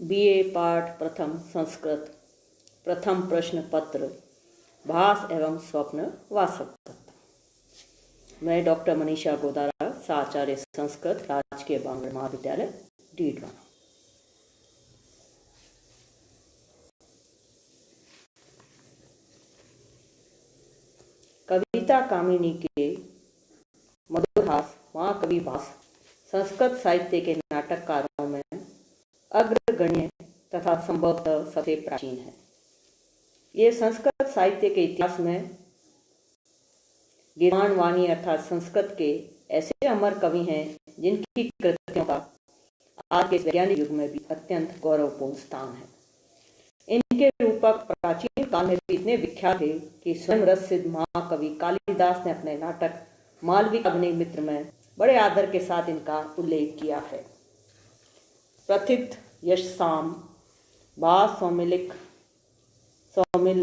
BA पाठ प्रथम संस्कृत प्रथम प्रश्न पत्र भास एवं स्वप्न वासव। मैं डॉक्टर मनीषा गोदारा, साचार्य संस्कृत, राजकीय बांगड़ महाविद्यालय, डीडवाना। कविता कामिनी के मधुरहास महाकवि भास संस्कृत साहित्य के नाटककारों में अग्रगण्य तथा संभवतः सबसे प्राचीन है। ये संस्कृत साहित्य के इतिहास में गीर्वाण वाणी अर्थात संस्कृत के ऐसे अमर कवि हैं जिनकी कृतियों का आज के वैज्ञानिक युग में भी अत्यंत गौरवपूर्ण स्थान है। इनके रूपक प्राचीन काल में भी इतने विख्यात थे कि स्वयं रससिद्ध महाकवि कालिदास ने अपने नाटक मालविकाग्निमित्र में बड़े आदर के साथ इनका उल्लेख किया है। प्रथित यशसाम भास सौमिल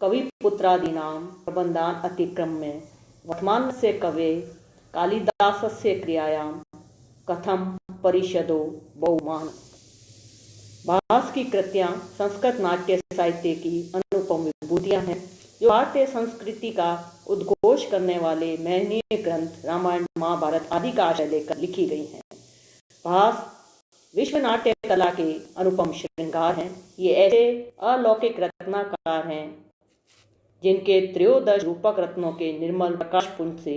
कवि पुत्रादीनां प्रबंधान अतिक्रम में वर्तमान से कवे कालिदासस्य क्रियायां कथम परिषदो बहुमान। भास की कृतियां संस्कृत नाट्य साहित्य की अनुपम विभूतियां हैं जो भारतीय संस्कृति का उद्घोष करने वाले महनीय ग्रंथ रामायण महाभारत आदि का आशय लेकर लिखी गई हैं। भास विश्व नाट्य कला के अनुपम श्रृंगार हैं। ये ऐसे अलौकिक रत्नाकार हैं जिनके त्रयोदश रूपक रत्नों के निर्मल प्रकाशपुंज से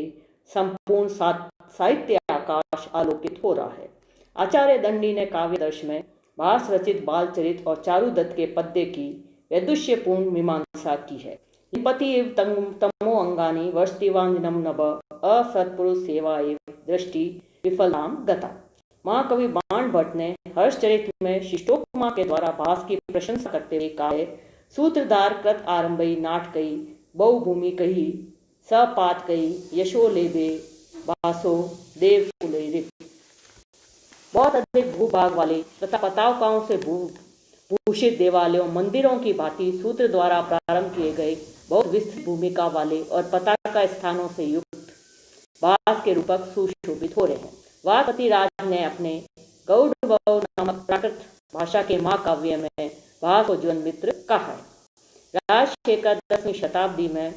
संपूर्ण साहित्य आकाश आलोकित हो रहा है। आचार्य दंडी ने काव्यदर्श में भास रचित बालचरित और चारुदत्त के पद्य की वैदुष्यपूर्ण मीमांसा की है। पति एव तमो अंगानी वर्षतिवांजनम नभ असत्पुरुष सेवा एव दृष्टि विफलाम गता। महाकवि बाण भट्ट ने हर्षचरित में शिष्टोपमा के द्वारा भास की प्रशंसा करते हुए कहा है, सूत्रधार कृत आरंभई नाटकई बहुभूमि कही सपात कही यशो लेबे भासो देव कुले। बहुत अधिक भूभाग वाले तथा पताकाओं से भूषित देवालयों मंदिरों की भांति सूत्र द्वारा प्रारंभ किए गए बहुत विस्तृत भूमिका वाले और पताका स्थानों से युक्त भास के रूपक सुशोभित हो रहे हैं। वागपति राज ने अपने गौड़भव नामक प्राकृत भाषा के महाकाव्य में भास को जीवन मित्र कहा है। राजशेखर 10वीं शताब्दी में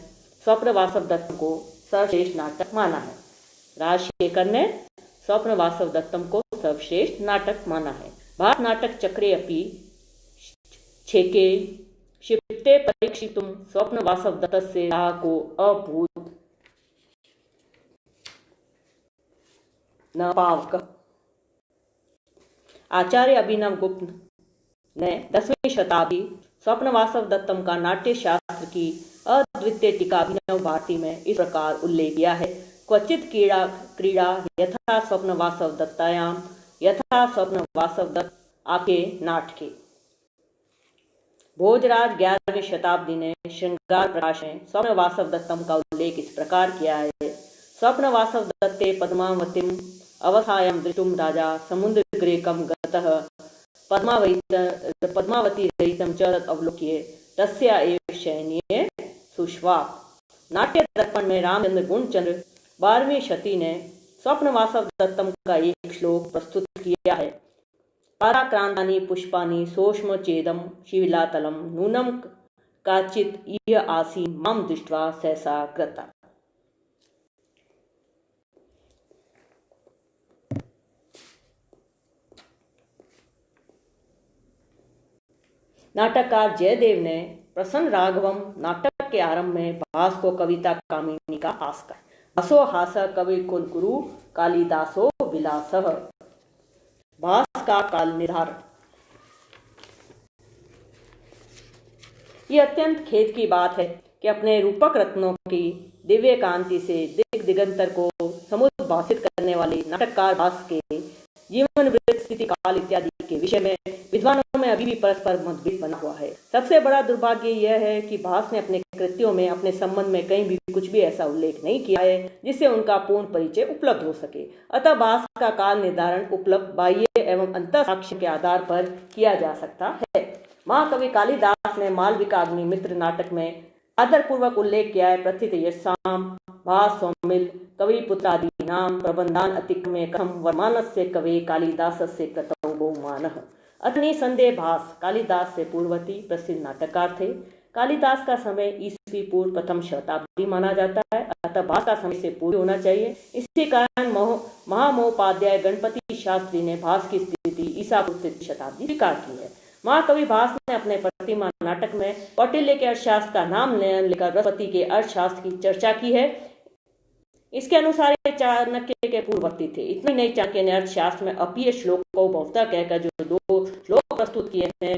स्वप्न वासव दत्तम को सर्वश्रेष्ठ नाटक माना है। राजशेखर ने स्वप्न वासव दत्तम को सर्वश्रेष्ठ नाटक माना है। भास नाटक चक्रे अपि छेके क्षिप्ते परीक्षितुम स्वप्न वासव दत्तस्य को अभूत न पावक। आचार्य अभिनव गुप्त ने 10वीं शताब्दी स्वप्न वासव दत्तम का नाट्य शास्त्र की अद्वितीय टीका अभिनव भारती में इस प्रकार उल्लेख किया है। क्वचित क्रीड़ा यथा स्वप्न वासव दत्तायाम यथा स्वप्न वासव दत्त आके नाटके। भोजराज 11वीं शताब्दी ने श्रृंगार प्रकाश में स्वप्न वासव दत्तम का उल्लेख इस प्रकार किया है। स्वप्न वासव दत्ते पद्मावतीम अवसायां दृष्टुम राजा समुद्रग्रेकं गतः पद्मावती रहितं च तत् अवलोक्य तस्या एव शयनीय सुष्वाप। नाट्य दर्पण में रामचंद्र गुणचंद्र 12वीं शती ने स्वप्न वासव दत्तम का एक श्लोक प्रस्तुत किया है। पाराक्रांतानि पुष्पानि सोष्म चेदम शिविलातलम नूनम काचित इह आसी माम दृष्ट्वा सहसा कृता। नाटककार जयदेव ने प्रसन्न राघवम नाटक के आरंभ में भास को कविता कामिनी का हास कर भासो हास कवि कुलगुरु कालिदासो विलासः। भास का काल निर्धारण। ये अत्यंत खेद की बात है कि अपने रूपक रत्नों की दिव्य कांति से दिग दिगंतर को समुद्भासित करने वाले नाटककार भास के जीवन वृत्त स्थिति काल इत्यादि के विषय में विद्वानों में अभी भी परस्पर मतभेद बना हुआ है। सबसे बड़ा दुर्भाग्य यह है कि भास ने अपने कृतियों में अपने संबंध में कहीं भी कुछ भी ऐसा उल्लेख नहीं किया है जिससे उनका पूर्ण परिचय उपलब्ध हो सके। अतः भास का काल निर्धारण उपलब्ध बाह्य एवं अंतः साक्ष्य के आधार पर किया जा सकता है। महाकवि कालिदास ने मालविकाग्निमित्र नाटक में आदरपूर्वक उल्लेख किया है। प्रथित यशसाम भास सौमिल कवि पुत्रादीनां प्रबंधान अतिक्रमे कथम वर्मानस्य कवे कालिदासस्य कृतौ बहुमानः। अतः निसंदेह भास कालिदास से पूर्ववर्ती प्रसिद्ध नाटककार थे। कालिदास का समय ईस्वी पूर्व प्रथम शताब्दी माना जाता है, अतः भास का समय से पूर्व होना चाहिए। इसी कारण महामहोपाध्याय गणपति शास्त्री ने भास की स्थिति ईसा पूर्व तृतीय शताब्दी स्वीकार की है। महाकवि भास ने अपने प्रतिमा नाटक में कौटिल्य के अर्थशास्त्र का नाम लेकर बृहस्पति के अर्थशास्त्र की चर्चा की है। इसके अनुसार ये चाणक्य के पूर्ववर्ती थे। इतनी नहीं, चाणक्य ने अर्थशास्त्र में अपीय श्लोक को बहुधा कहकर जो 2 श्लोक प्रस्तुत किए हैं,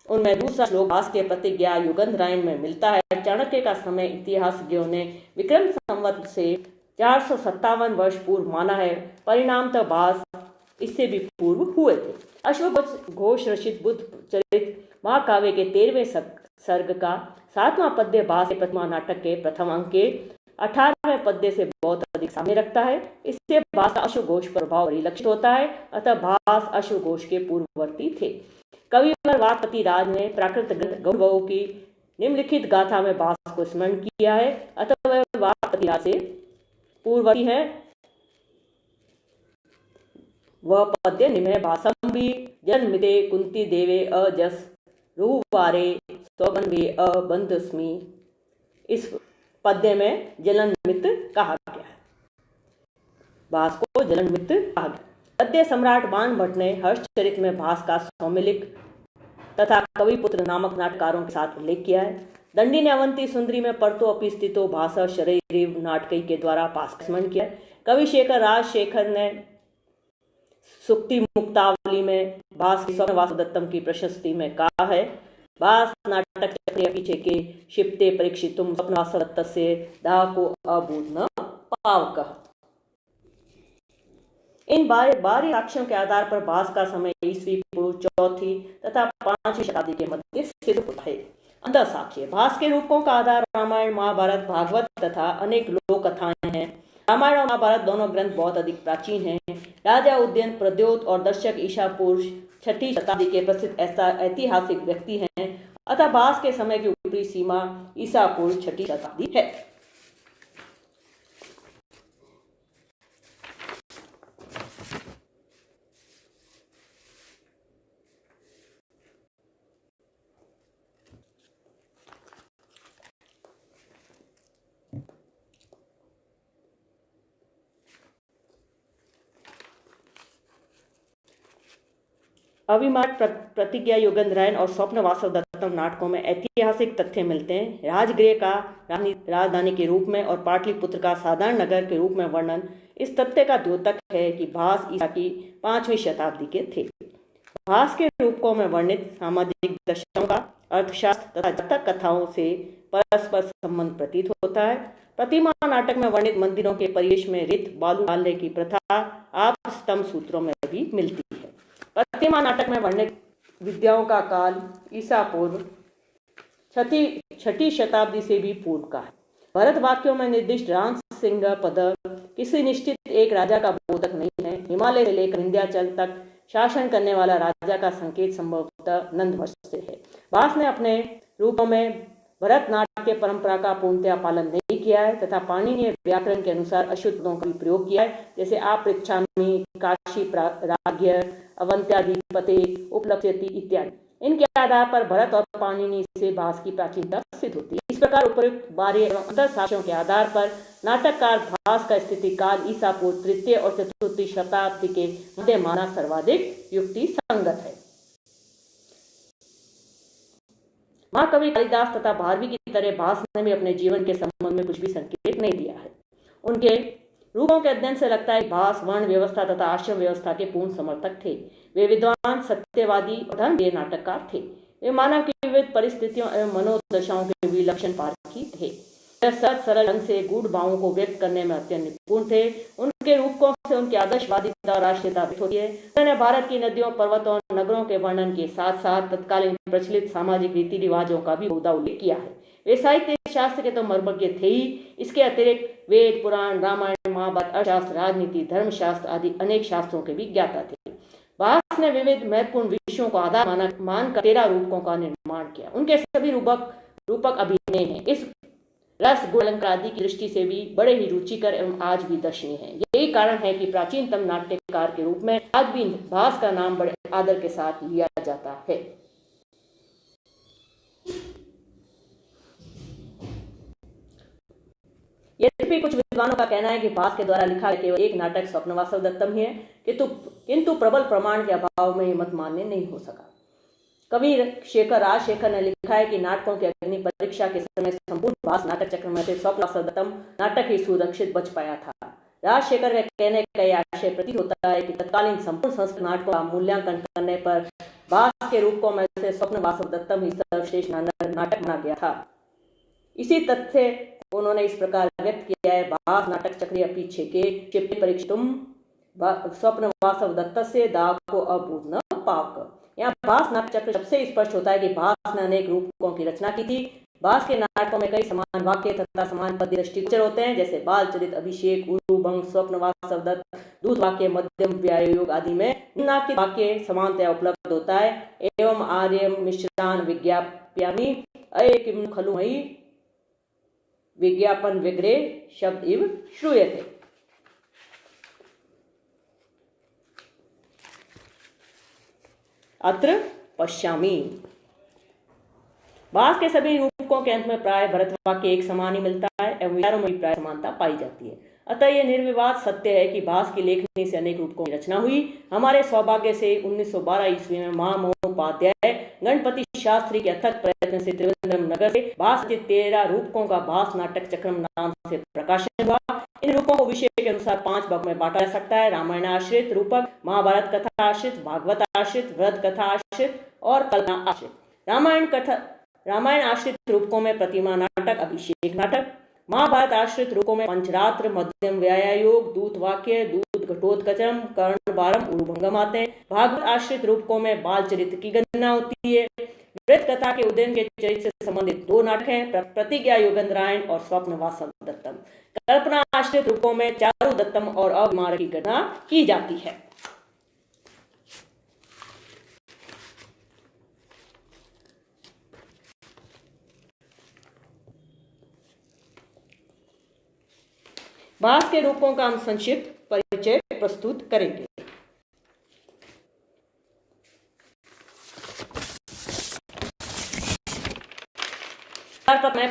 उनमें दूसरा श्लोक भास के प्रतिज्ञा युगंधरायण में मिलता है। चाणक्य का समय इतिहासज्ञों ने विक्रम संवत से 457 वर्ष पूर्व माना है। परिणामतः भास इससे भी पूर्व हुए थे। अश्वघोष रचित बुद्ध चरित महाकाव्य के 13वें सर्ग का 7वां पद्य भास के प्रतिमा नाटक के प्रथम अंक के 18वें पद्य से बहुत अधिक साम्य रखता है। इससे भास का अश्वघोष प्रभाव परिलक्षित होता है, अतः भास अश्वघोष के पूर्ववर्ती थे। कविवर वाकपति राज ने प्राकृत ग्रंथ गौरवों की निम्नलिखित गाथा में भास को स्मरण किया है, अतः वह वाकपति राज से पूर्ववर्ती है। वह पद्य निम्न है। भासम भी जन्मिते कुंती देवे अजस रुवारे सौगन्वे अबंधस्मि। इस पद्य में जलनमित कहा गया है। भास को जलनमित कहा गया। पद्य सम्राट बाण भट्ट ने हर्षचरित में भास का सौमिलिक तथा कविपुत्र नामक नाटकारों के साथ उल्लेख किया है। दंडी ने अवंती सुंदरी में परतो अपि स्थितो भास शरीर नाटकई के द्वारा भास का स्मरण किया है। कवि शेखर राजशेखर ने सुक्ति मुक्तावली में भास की स्वप्न वासुदत्तम की प्रशस्ति में कहा है, भास नाटक चक्रिय पीछे के क्षिप्ते परीक्षितुम स्वप्न वासुदत्तस्य दाह को अबूध न पावकः। इन बाहरी साक्ष्यों के आधार पर भास का समय ईस्वी पूर्व 4वीं तथा 5वीं शताब्दी के मध्य सिद्ध होता है। अंतः साक्ष्य भास के रूपों का आधार रामायण, महाभारत, भागवत तथा अनेक लोक कथाएं हैं। रामायण और महाभारत दोनों ग्रंथ बहुत अधिक प्राचीन हैं। राजा उदयन, प्रद्योत और दर्शक ईसा पूर्व 6वीं शताब्दी के प्रसिद्ध ऐतिहासिक व्यक्ति हैं, अतः भास के समय की ऊपरी सीमा ईसा पूर्व 6वीं शताब्दी है। अभिमाट, प्रतिज्ञा युगंधरायण और स्वप्न वासुदत्तम नाटकों में ऐतिहासिक तथ्य मिलते हैं। राजगृह का राजधानी के रूप में और पाटलिपुत्र का साधारण नगर के रूप में वर्णन इस तथ्य का द्योतक है कि भास ईसा की 5वीं शताब्दी के थे। भास के रूपों में वर्णित सामाजिक दशाओं का अर्थशास्त्र तथा जातक कथाओं से परस्पर संबंध प्रतीत होता है। प्रतिमा नाटक में वर्णित मंदिरों के परिवेश में रित बालू डालने की प्रथा आप स्तंभ सूत्रों में भी मिलती है। प्रतिमा नाटक में वर्णित विद्याओं का काल ईसा पूर्व 6वीं शताब्दी से भी पूर्व का है। भरत वाक्यों में निर्दिष्ट राम सिंह पद किसी निश्चित एक राजा का बोधक नहीं है। हिमालय से लेकर विंध्याचल तक शासन करने वाला राजा का संकेत संभवतः नंदवंश से है। भास ने अपने रूपों में भरतनाट्य परंपरा का पूर्णतया पालन नहीं किया है तथा पाणिनीय व्याकरण के अनुसार अशुद्ध पदों का भी प्रयोग किया है, जैसे आपृच्छामि, काशी राज्ञ, अवंत्याधिपते, उपलक्ष्यति इत्यादि। इनके आधार पर भरत और पाणिनि से भास की प्राचीनता सिद्ध होती है। इस प्रकार उपयुक्त बाहरी एवं अंतर साक्ष्यों के आधार पर नाटककार भास का स्थिति काल ईसा पूर्व 3वीं और 4वीं शताब्दी के मध्य माना सर्वाधिक युक्ति संगत है। महाकवि कालिदास तथा भारवी की तरह भास ने भी अपने जीवन के संबंध में कुछ भी संकेत नहीं दिया है। उनके रूपों के अध्ययन से लगता है भास वर्ण व्यवस्था तथा आश्रम व्यवस्था के पूर्ण समर्थक थे। वे विद्वान, सत्यवादी और धर्मप्रिय नाटककार थे। वे मानव की विविध परिस्थितियों एवं मनोदशाओं के विलक्षण पारखी थे। वे सहज सरल ढंग से गूढ़ भावों को व्यक्त करने में अत्यंत निपुण थे। उनके रूपों से उनकी आदर्शवादिता और राष्ट्रीयता व्यक्त होती है। उन्होंने भारत की नदियों, पर्वतों और नगरों के वर्णन के साथ साथ तत्कालीन प्रचलित सामाजिक रीति रिवाजों का भी बहुधा उल्लेख किया है। वे साहित्य शास्त्र के तो मर्मज्ञ थे ही, इसके अतिरिक्त वेद, पुराण, रामायण, महाभारत, अर्थशास्त्र, राजनीति, धर्मशास्त्र आदि अनेक शास्त्रों के भी ज्ञाता थे। भास ने विविध महत्वपूर्ण विषयों को आधार मानकर 13 रूपकों का निर्माण किया। उनके सभी रूपक अभिनय हैं। इस रस गुण अलंकार आदि की दृष्टि से भी बड़े ही रुचिकर एवं आज भी दर्शनीय है। यही कारण है कि प्राचीनतम नाट्यकार के रूप में आज भी भास का नाम बड़े आदर के साथ लिया जाता है। यद्यपि कुछ विद्वानों का कहना है कि भास के द्वारा लिखा केवल एक नाटक स्वप्न वासवदत्तम ही है, किंतु प्रबल प्रमाण के अभाव में मत मान्य नहीं हो सका। कवि राजशेखर ने लिखा है कि नाटकों की अग्नि परीक्षा के समय संपूर्ण भास नाटक चक्र में से स्वप्न वासवदत्तम नाटक ही सुरक्षित बच पाया था। राजशेखर के कहने का यह आशय प्रतीत होता है कि तत्कालीन संपूर्ण संस्कृत नाटकों का मूल्यांकन करने पर भास के रूपों में से स्वप्न वासवदत्तम ही सर्वश्रेष्ठ नाटक माना गया था। इसी तथ्य उन्होंने इस प्रकार व्यक्त किया है, भास नाटक चक्रीय पीछे के क्षिप्त परीक्षितुम स्वप्न वासवदत्त से दाग को अभूत न पाक। यहाँ भास नाटक चक्र सबसे स्पष्ट होता है कि भास ने अनेक रूपों की रचना की थी। भास के नाटकों में कई समान वाक्य तथा समान पद्य दृष्टिगोचर होते हैं, जैसे बाल चरित, अभिषेक, उरुभंग, स्वप्न वासवदत्त, दूत वाक्य, मध्यम व्यायोग आदि में निम्नांकित वाक्य समानतया उपलब्ध होता है। एवं आर्यम मिश्रान विज्ञाप्यामि अये किम खलु मयि विज्ञापन विग्रह शब्द इव श्रूयते। अत्र पश्यामि। भास के सभी रूपकों के अंत में प्राय भरत वाक्य एक समान ही मिलता है एवं विचारों में भी प्राय समानता पाई जाती है। अतः यह निर्विवाद सत्य है कि भास की लेखनी से अनेक रूपकों की रचना हुई। हमारे सौभाग्य से 1912 ईस्वी में महामहोपाध्याय गणपति शास्त्री के अथक प्रयत्न से त्रिवेंद्रम नगर से भास के 13 रूपकों का भास नाटक चक्रम नाम से प्रकाशन हुआ। इन रूपों को विषय के अनुसार 5 भागों में बांटा जा सकता है: रामायण आश्रित रूपक, महाभारत कथा आश्रित, भागवत आश्रित, व्रत कथा आश्रित और कल्पना आश्रित। रामायण आश्रित रूपकों में प्रतिमा नाटक, अभिषेक नाटक। महाभारत आश्रित रूपों में पंचरात्र, मध्यम व्यायोग, दूत वाक्य, दूत घटोत्कचम, कर्ण बारम, उरुभंगम आते हैं। भागवत आश्रित रूपकों में बाल चरित्र की गणना होती है। वृत्त कथा के उदयन के चरित्र से संबंधित 2 नाटक हैं, प्रतिज्ञा योगेंद्रायण और स्वप्न वासवदत्तम। कल्पना आश्रित रूपों में चारुदत्तम और अवमार की गणना की जाती है। भास के रूपों का हम संक्षिप्त परिचय प्रस्तुत करेंगे।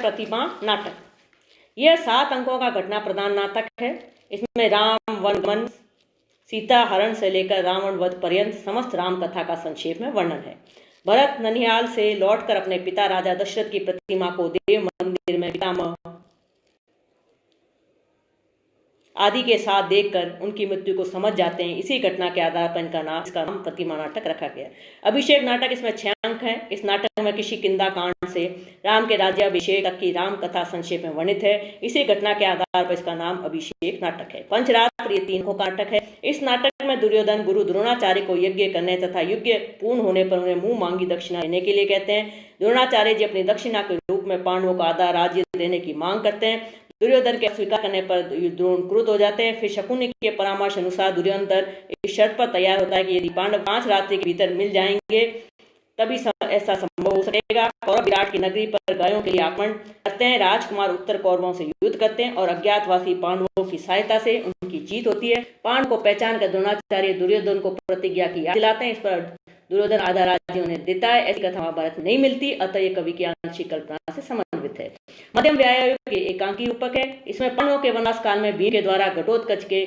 प्रतिमा नाटक यह 7 अंकों का घटना प्रधान नाटक है। इसमें राम वन सीता हरण से लेकर रावण वध पर्यंत समस्त राम कथा का संक्षेप में वर्णन है। भरत ननिहाल से लौटकर अपने पिता राजा दशरथ की प्रतिमा को देव मंदिर में पितामह आदि के साथ देखकर उनकी मृत्यु को समझ जाते हैं। इसी घटना के आधार पर इसका नाम प्रतिमा नाटक रखा गया। अभिषेक नाटक, इसमें 6 अंक हैं। इस नाटक में किष्किंधा कांड से राम के राज्याभिषेक तक की राम कथा संक्षेप में वर्णित है। इसी घटना के आधार पर इसका नाम अभिषेक नाटक है। पंचरात्र, ये 3 का नाटक है। इस नाटक में दुर्योधन गुरु द्रोणाचार्य को यज्ञ करने तथा यज्ञ पूर्ण होने पर उन्हें मुंह मांगी दक्षिणा देने के लिए कहते हैं। द्रोणाचार्य जी अपनी दक्षिणा के रूप में पांडवों को आधा राज्य देने की मांग करते हैं। दुर्योधन के स्वीकार करने पर द्रोण क्रुद्ध हो जाते हैं। फिर शकुनि के परामर्श अनुसार दुर्योधन इस शर्त पर तैयार होता है कि यदि पांडव 5 रात्रि के भीतर मिल जाएंगे तभी ऐसा संभव हो सकेगा। कौरव विराट की नगरी पर गायों के लिए आक्रमण करते हैं। राजकुमार उत्तर कौरवों से युद्ध करते हैं और अज्ञातवासी पांडवों की सहायता से उनकी जीत होती है। पांडव को पहचान कर द्रोणाचार्य दुर्योधन को प्रतिज्ञा की याद दिलाते हैं। इस पर दुर्योधन आधा राज्य उन्हें देता है। ऐसी कथा महाभारत में नहीं मिलती, अतः ये कवि की आंशिक कल्पना से समन्वित है। मध्यम व्यायोग के एकांकी रूपक है। इसमें पांडवों के वनवास काल में भीम के द्वारा घटोत्कच के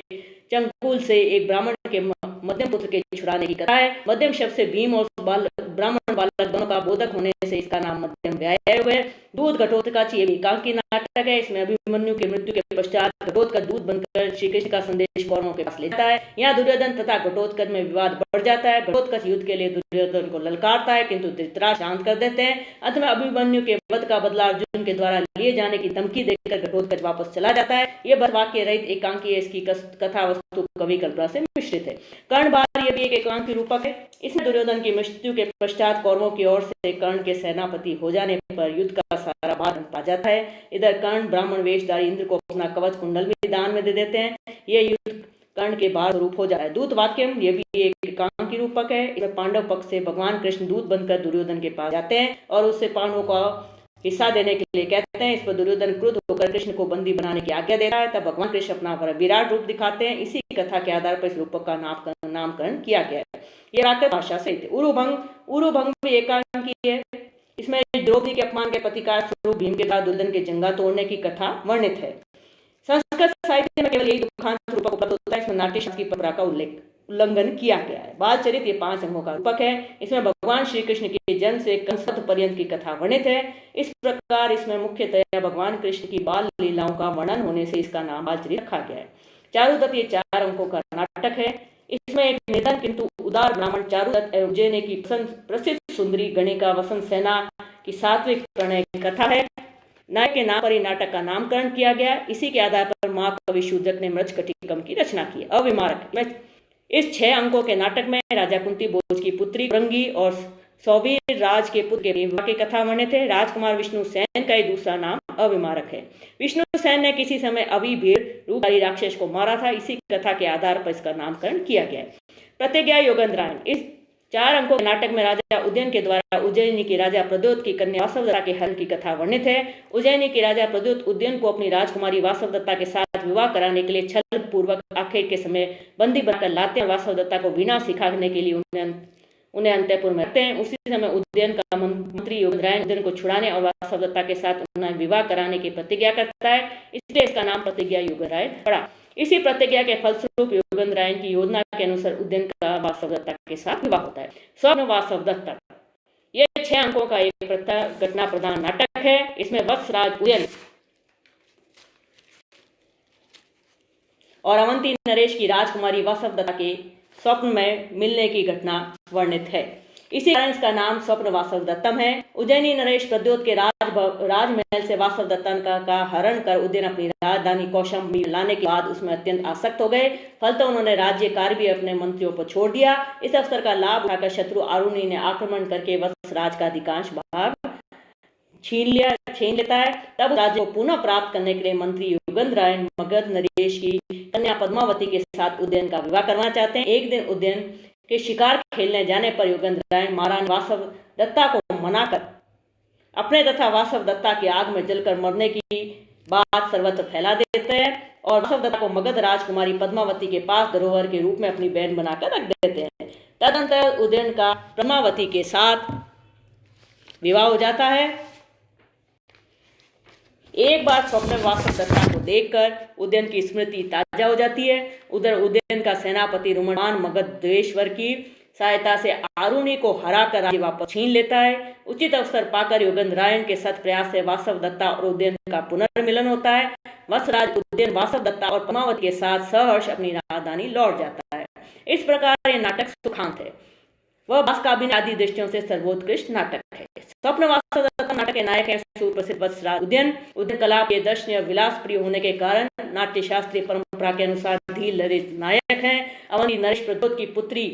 चंकुल से एक ब्राह्मण के मध्यम पुत्र के छुड़ाने की कथा है। मध्यम शब्द से भीम और ब्राह्मण बालक दोनों का बोधक होने से इसका नाम मध्यम व्यायोग है। दूत घटोत्कच ये एकांकी नाटक है। इसमें अभिमन्यु की मृत्यु के पश्चात घटोत्कच दूत बनकर श्री कृष्ण का संदेश कौरवों के पास ले जाता है। यहाँ दुर्योधन तथा घटोत्कच में विवाद बढ़ जाता है। घटोत्कच युद्ध के लिए दुर्योधन को ललकारता है, किंतु धृतराष्ट्र शांत कर देते हैं। अंत में अभिमन्यु के वध का बदला अर्जुन के द्वारा लिए जाने की धमकी देकर घटोत्कच वापस चला जाता है। ये वाक्य रहित एकांकी है। इसकी कथा वस्तु कवि कल्पना से मिश्रित है। कर्णबार, ये भी एक एकांकी रूपक है। इसमें दुर्योधन की मृत्यु के पश्चात कौरवों की ओर से कर्ण के सेनापति हो जाने पर युद्ध का सारा भार पा जाता है। इधर कर्ण ब्राह्मण वेशधारी इंद्र को अपना कवच कुंडल भी दान में दे देते हैं। ये युद्ध कर्ण के भार रूप हो जाता है। दूत वाक्यम, ये भी एक एकांकी रूपक है। इसमें पांडव पक्ष से भगवान कृष्ण दूत बनकर दुर्योधन के पास जाते हैं और उससे पांडवों को हिस्सा देने के लिए कहते हैं। इस पर दुर्योधन क्रुद्ध होकर कृष्ण को बंदी बनाने की आज्ञा देता है। तब भगवान कृष्ण अपना विराट रूप दिखाते हैं। इसी कथा के आधार पर इस रूपक का नामकरण किया गया है। ये प्राकृत भाषा से उरुभंग भी एकांकी है। इसमें द्रौपदी के अपमान के प्रतिकार स्वरूप भीम के द्वारा दुर्योधन के जंगा तोड़ने की कथा वर्णित है। संस्कृत साहित्य में केवल यही दुखांत रूपक उपलब्ध होता है। इसमें नाट्य शास्त्र की परंपरा का उल्लंघन किया गया है। बाल चरित ये 5 अंगों का रूपक है। इसमें भगवान श्री कृष्ण के जन्म से कंसवध पर्यंत की कथा वर्णित है। इस प्रकार इसमें मुख्यतया भगवान कृष्ण की बाल लीलाओं का वर्णन होने से इसका नाम बाल चरित रखा गया है। चारुदत्त ये 4 अंकों का नाटक है। इसमें एक निधन किंतु उदार ब्राह्मण चारुदत्त एवं उज्जैन की प्रसिद्ध सुंदरी गणिका वसंत सेना की सात्विक प्रणय कथा है। नायक के नाम पर ही नाटक का नामकरण किया गया। इसी के आधार पर महाकवि शूद्रक ने मृच्छकटिकम की रचना की। अविमारक इस 6 अंकों के नाटक में राजा कुंती भोज की पुत्री रंगी और सौवीर राज के पुत्र के विवाह की कथा वर्णित है। राजकुमार विष्णु सेन का दूसरा नाम अविमारक है। विष्णु सेन ने किसी समय अविभीड़ रूपधारी राक्षस को मारा था। इसी कथा के आधार पर इसका नामकरण किया गया है। प्रतिज्ञा योगेंद्रायण इस 4 अंकों के नाटक में राजा उदयन के द्वारा उज्जैनी की राजा प्रद्योत की कन्या वासवदत्ता के हरण की कथा वर्णित है। उज्जैनी की राजा प्रद्योत उदयन को अपनी राजकुमारी वासवदत्ता के साथ विवाह कराने के लिए छल पूर्वक आखिर के समय बंदी बनाकर लाते हैं। वासवदत्ता को वीणा सिखाने के लिए उन्हें अंतःपुर में रखते हैं। उसी समय उज्जैन का मंत्री योगेंद्रायण उज्जैन को छुड़ाने और वासवदत्ता के साथ उन्हें विवाह कराने की प्रतिज्ञा करता है। इसलिए इसका नाम प्रतिज्ञा योगेंद्रायण पड़ा। इसी प्रतिज्ञा के फलस्वरूप योगेंद्रायण की योजना के अनुसार उज्जैन का वासवदत्ता के साथ विवाह होता है। स्वप्न वासवदत्ता ये 6 अंकों का एक घटना प्रधान नाटक है। इसमें वत्सराज उज्जैन और अवंती नरेश की राजकुमारी वासवदत्ता के स्वप्न में मिलने की घटना वर्णित है। इसी कारण इसका नाम स्वप्न वासवदत्तम है। उज्जैनी नरेश प्रद्योत के राजमहल से वासवदत्ता का हरण कर उज्जैन अपनी राजधानी कौशाम्बी लाने के बाद उसमें अत्यंत आसक्त हो गए। फलतः उन्होंने राज्य कार्य भी अपने मंत्रियों पर छोड़ दिया। इस अवसर का लाभ उठाकर शत्रु आरुणि ने आक्रमण करके वत्सराज का अधिकांश भाग छीन लेता है। तब राज्य को पुनः प्राप्त करने के लिए मंत्री योगेंद्रायण मगध नरेश की कन्या पद्मावती के साथ उज्जैन का विवाह करना चाहते हैं। एक दिन उज्जैन के शिकार खेलने जाने पर योगेंद्रायण महारानी वासवदत्ता को मनाकर अपने तथा वासवदत्ता की आग में जलकर मरने की बात सर्वत्र फैला देते हैं और वासवदत्ता को मगध राजकुमारी पद्मावती के पास धरोहर के रूप में अपनी बहन बनाकर रख देते हैं। तदनंतर उज्जैन का पद्मावती के साथ विवाह हो जाता है। एक बार स्वप्न वासवदत्ता को देखकर उज्जैन की स्मृति ताजा हो जाती है। उधर उज्जैन का सेनापति रुममान मगधेश्वर की सहायता से आरुणि को हराकर राज्य वापस छीन लेता है। उचित अवसर पाकर योगेंद्रायण के सत प्रयास से वासवदत्ता और उज्जैन का पुनर्मिलन होता है। वत्सराज उज्जैन वासवदत्ता और पद्मावती के साथ सहर्ष अपनी राजधानी लौट जाता है। इस प्रकार ये नाटक सुखांत है। वह भास का अभिनय आदि दृष्टियों से सर्वोत्कृष्ट नाटक है। स्वप्न वासवदत्ता नाटक के नायक हैं सुप्रसिद्ध वत्सराज उज्जैन कला के दर्शनीय विलास प्रिय होने के कारण नाट्य शास्त्रीय परंपरा के अनुसार धीर ललित नायक हैं। अवंती नरेश प्रद्योत की पुत्री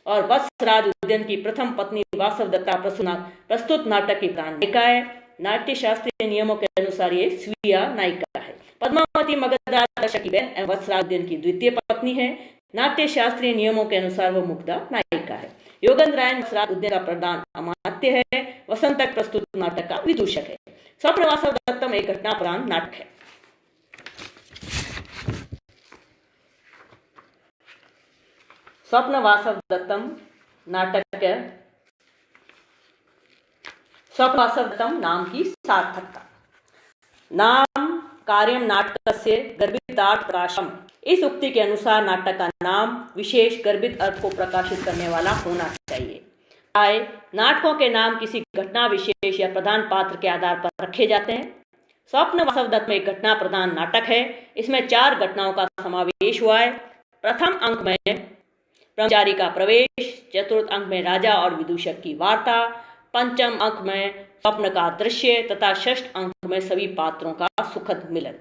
और वत्सराज उज्जैन की प्रथम पत्नी वासवदत्ता प्रस्तुत नाटक की प्रधान नायिका है। नाट्य शास्त्रीय नियमों के अनुसार ये स्वीय नायिका है। पद्मावती मगध राजा की बहन एवं वत्सराज उज्जैन की द्वितीय पत्नी है। नाट्य शास्त्रीय नियमों के अनुसार वह मुग्धा नायिका है। योगेंद्रायण वत्सराज उज्जैन का प्रधान अमात्य है। वसंत तक प्रस्तुत नाटक का विदूषक है। स्वप्न वासवदत्तम एक घटना प्रधान नाटक है। स्वप्न वासवदत्तम नाटक स्वप्न वासवदत्तम नाम की सार्थकता। नाम कार्यम नाटकस्य गर्भितार्थ प्रकाशम। इस उक्ति के अनुसार नाटक का नाम विशेष गर्भित अर्थ को प्रकाशित करने वाला होना चाहिए। नाटकों के नाम किसी घटना विशेष या प्रधान पात्र के आधार पर रखे जाते हैं। स्वप्न वासवदत्तम एक घटना प्रधान नाटक है। इसमें 4 घटनाओं का समावेश हुआ है। प्रथम अंक में ब्रह्मचारी का प्रवेश, चतुर्थ अंक में राजा और विदूषक की वार्ता, पंचम अंक में स्वप्न का दृश्य तथा षष्ठ अंक में सभी पात्रों का सुखद मिलन।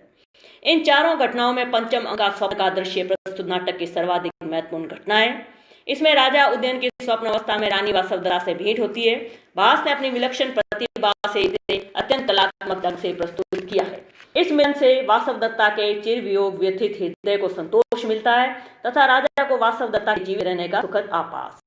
इन चारों घटनाओं में पंचम अंक का स्वप्न का दृश्य प्रस्तुत नाटक की सर्वाधिक महत्वपूर्ण घटना है। इसमें राजा उज्जैन की स्वप्न अवस्था में रानी वासवदत्ता से भेंट होती है। भास ने अपनी विलक्षण प्रतिभा से इसे अत्यंत कलात्मक ढंग से प्रस्तुत किया है। इस मिलन से वासवदत्ता के चिर वियोग व्यथित हृदय को संतोष मिलता है तथा राजा को वासवदत्ता के जीवित रहने का सुखद आभास।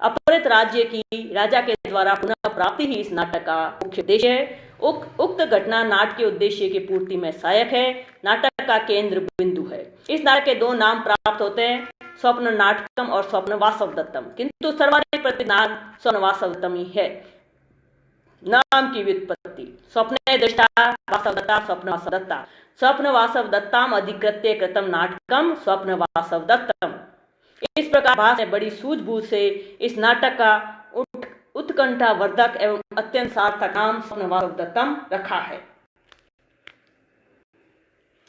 अपहृत राज्य की राजा के द्वारा पुनः प्राप्ति ही इस नाटक का मुख्य उद्देश्य है। उक्त घटना नाटक के उद्देश्य की पूर्ति में सहायक है, नाटक का केंद्र बिंदु है। इस नाटक के दो नाम प्राप्त होते हैं, स्वप्न नाटकम और स्वप्न वासवदत्तम, किंतु सर्वाधिक प्रसिद्ध नाम स्वप्न वासवदत्तम ही है। नाम की व्युत्पत्ति। स्वप्ने दृष्टा वासवदत्ता स्वप्न वासवदत्ता, स्वप्न वासवदत्ताम अधिकृत्य कृतम नाटकम स्वप्न वासवदत्तम। इस प्रकार भास ने बड़ी सूझबूझ से इस नाटक का उत्कंठावर्धक एवं अत्यंत सार्थक नाम स्वप्न वासवदत्तम रखा है।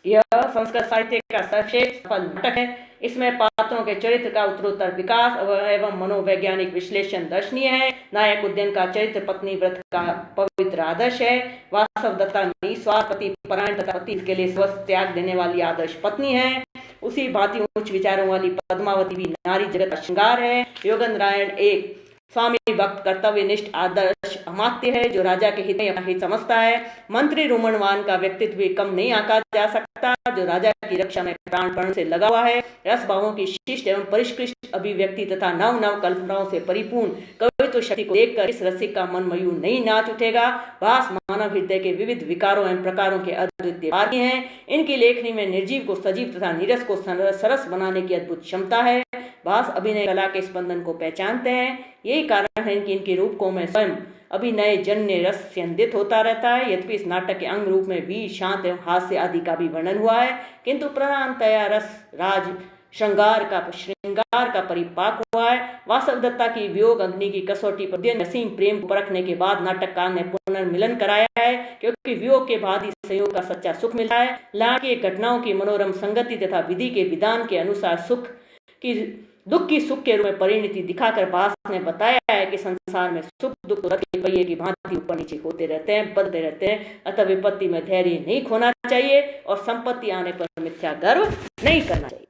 यह संस्कृत साहित्य का सर्वश्रेष्ठ सफल नाटक है। इसमें पात्रों के चरित्र का उत्तरोत्तर विकास एवं मनोवैज्ञानिक विश्लेषण दर्शनीय है। नायक उद्यन का चरित्र पत्नी व्रत का पवित्र आदर्श है। वासवदत्ता निस्वार्थ पति परायण तथा पति के लिए स्वस्थ त्याग देने वाली आदर्श पत्नी है। उसी भांति उच्च विचारों वाली पद्मावती भी नारी जगत का श्रृंगार है। योगेंद्रायण एक स्वामी भक्त कर्तव्यनिष्ठ आदर्श अमात्य है, जो राजा के हित में अपना हित समझता है। मंत्री रुमणवान का व्यक्तित्व भी कम नहीं आंका जा सकता, जो राजा की रक्षा में प्राणपण से लगा हुआ है। रस भावों की शिष्ट एवं परिष्कृत अभिव्यक्ति तथा नव नव कल्पनाओं से परिपूर्ण कवित्व शक्ति को देखकर इस रसिक का मन मयूर नहीं नाच उठेगा। भास मानव हृदय के विविध विकारों एवं प्रकारों के अद्वितीय वाक्य हैं। इनकी लेखनी में निर्जीव को सजीव तथा नीरस को सरस बनाने की अद्भुत क्षमता है। भास अभिनय कला के स्पंदन को पहचानते हैं। यही कारण है कि इनके रूपकों में स्वयं अभिनय जन्य रस स्यंदित होता रहता है। यद्यपि इस नाटक के अंग रूप में वीर, शांत एवं हास्य आदि का भी वर्णन हुआ है, किंतु प्रधानतया रस राज श्रृंगार का परिपाक हुआ है। वासवदत्ता की वियोग अग्नि की कसौटी पर नसीम प्रेम को परखने के बाद नाटककार ने पुनर्मिलन कराया है, क्योंकि वियोग के बाद ही संयोग का सच्चा सुख मिलता है। लाके घटनाओं की मनोरम संगति तथा विधि के विधान के अनुसार दुख की सुख के रूप में परिणति दिखाकर भास ने बताया है कि संसार में सुख दुख रथ के पहिए की भांति ऊपर नीचे होते रहते हैं, बदलते रहते हैं। अतः विपत्ति में धैर्य नहीं खोना चाहिए और संपत्ति आने पर मिथ्या गर्व नहीं करना चाहिए।